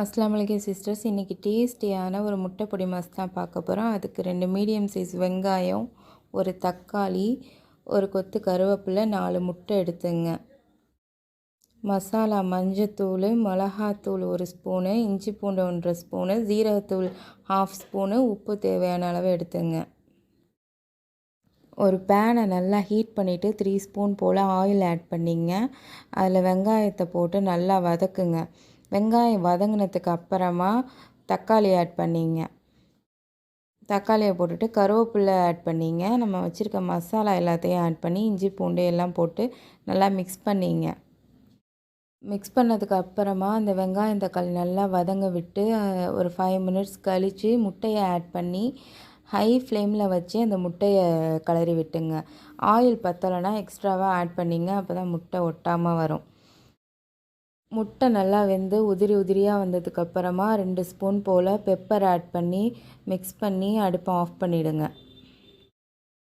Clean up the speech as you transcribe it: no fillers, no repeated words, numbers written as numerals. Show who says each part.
Speaker 1: அஸ்ஸலாமு அலைக்கும் சிஸ்டர்ஸ். இன்றைக்கி டேஸ்டியான ஒரு முட்டை பொடி மாஸ் தான் பார்க்க போகிறோம். அதுக்கு 2 மீடியம் சைஸ் வெங்காயம், ஒரு தக்காளி, ஒரு கொத்து கருவேப்பிலை, 4 முட்டை எடுத்துங்க. மசாலா மஞ்சத்தூள், மிளகாத்தூள் 1 ஸ்பூனு, இஞ்சி பூண்டு 1 ஸ்பூனு, ஜீரகத்தூள் 1/2 ஸ்பூனு, உப்பு தேவையான அளவு எடுத்துங்க. ஒரு பேனை நல்லா ஹீட் பண்ணிவிட்டு 3 ஸ்பூன் போல் ஆயில் ஆட் பண்ணிங்க. அதில் வெங்காயத்தை போட்டு நல்லா வதக்குங்க. வெங்காயம் வதங்கினதுக்கு அப்புறமா தக்காளி ஆட் பண்ணிங்க. தக்காளியை போட்டுட்டு கருவேப்பிலை ஆட் பண்ணிங்க. நம்ம வச்சுருக்க மசாலா எல்லாத்தையும் ஆட் பண்ணி இஞ்சி பூண்டு எல்லாம் போட்டு நல்லா மிக்ஸ் பண்ணிங்க. மிக்ஸ் பண்ணதுக்கு அப்புறமா அந்த வெங்காயம் தக்காளி நல்லா வதங்க விட்டு ஒரு 5 மினிட்ஸ் கழித்து முட்டையை ஆட் பண்ணி ஹை ஃப்ளேமில் வச்சு அந்த முட்டையை கிளறி விட்டுங்க. ஆயில் பத்தலைன்னா எக்ஸ்ட்ராவாக ஆட் பண்ணிங்க. அப்போ தான் முட்டை ஒட்டாமல் வரும். முட்டை நல்லா வெந்து உதிரி உதிரியாக வந்ததுக்கப்புறமா 2 ஸ்பூன் போல் பெப்பர் ஆட் பண்ணி மிக்ஸ் பண்ணி அடுப்பை ஆஃப் பண்ணிவிடுங்க.